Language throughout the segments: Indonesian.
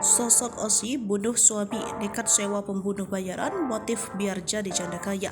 Sosok Osi bunuh suami, nekat sewa pembunuh bayaran, motif biar jadi janda kaya.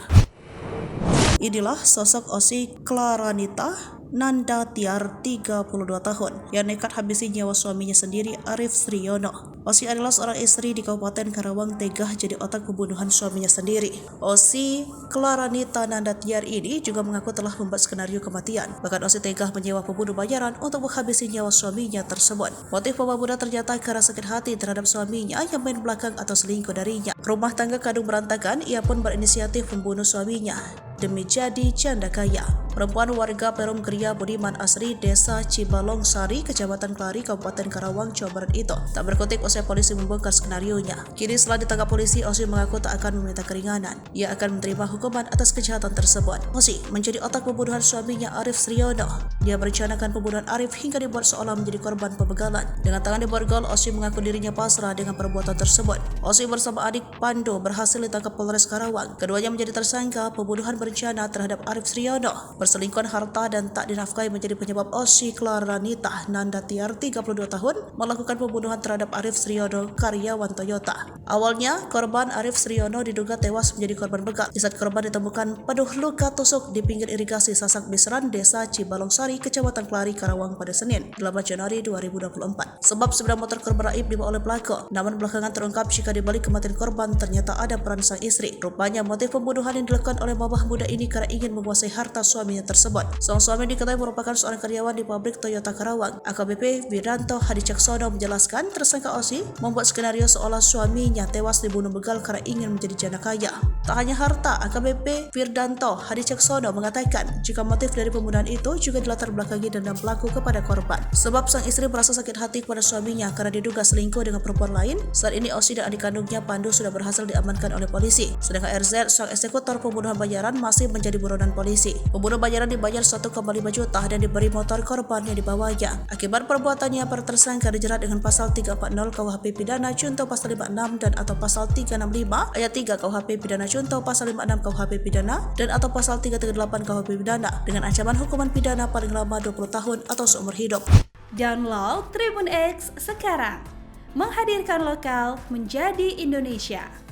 Inilah sosok Osi Claranita Nandatiar 32 tahun yang nekat habisi nyawa suaminya sendiri, Arif Sriono. Osi adalah seorang istri di Kabupaten Karawang tegah jadi otak pembunuhan suaminya sendiri. Osi Claranita Nandatiar ini juga mengaku telah membuat skenario kematian. Bahkan Osi tegah menyewa pembunuh bayaran untuk menghabisi nyawa suaminya tersebut. Motif pembunuhan ternyata karena sakit hati terhadap suaminya yang main belakang atau selingkuh darinya. Rumah tangga kadung berantakan, ia pun berinisiatif membunuh suaminya demi jadi janda kaya. Perempuan warga Perum Geria Budiman Asri, Desa Cibalong Sari, Kecamatan Klari, Kabupaten Karawang, Jawa Barat itu tak berkutik usai polisi membongkar skenarionya. Kini setelah ditangkap polisi, Osi mengaku tak akan meminta keringanan. Ia akan menerima hukuman atas kejahatan tersebut. Osi menjadi otak pembunuhan suaminya Arif Sriono. Dia merencanakan pembunuhan Arif hingga dibuat seolah menjadi korban pembegalan. Dengan tangan diborgol, Osi mengaku dirinya pasrah dengan perbuatan tersebut. Osi bersama adik Pando berhasil ditangkap Polres Karawang. Keduanya menjadi tersangka pembunuhan berencana terhadap Arif Sriono. Perselingkuhan harta dan tak dinafkahi menjadi penyebab Osi Claranita Nandatiar 32 tahun melakukan pembunuhan terhadap Arif Sriono, karyawan Toyota. Awalnya, korban Arif Sriono diduga tewas menjadi korban begal. Di saat korban ditemukan penuh luka tusuk di pinggir irigasi Sasak Bisran, Desa Cibalong Sari, Kecamatan Klari, Karawang pada Senin, 8 Januari 2024. Sebab sepeda motor korban raib dibawa oleh pelaku. Namun belakangan terungkap jika di balik kematian korban ternyata ada peran sang istri. Rupanya motif pembunuhan yang dilakukan oleh mamah muda ini karena ingin menguasai harta suaminya tersebut. Sang suami diketahui merupakan seorang karyawan di pabrik Toyota Karawang. AKBP Wiranto Hadi Caksono menjelaskan tersangka Osi membuat skenario seolah suaminya tewas dibunuh begal karena ingin menjadi janda kaya. Tak hanya harta, AKBP Wiranto Hadi Caksono mengatakan jika motif dari pembunuhan itu juga dilatar belakangi dendam pelaku kepada korban. Sebab sang istri merasa sakit hati kepada suaminya karena diduga selingkuh dengan perempuan lain. Saat ini Osi dan adik kandungnya Pandu sudah berhasil diamankan oleh polisi. Sedangkan RZ, sang eksekutor pembunuhan bayaran, masih menjadi buronan polisi. Pembunuh bayaran dibayar 1,5 juta dan diberi motor korban yang dibawanya. Akibat perbuatannya, para tersangka dijerat dengan pasal 340 KUHP pidana junto pasal 56 dan atau pasal 365 ayat 3 KUHP pidana junto pasal 56 KUHP pidana dan atau pasal 338 KUHP pidana dengan ancaman hukuman pidana paling lama 20 tahun atau seumur hidup. Download Tribun X sekarang. Menghadirkan lokal menjadi Indonesia.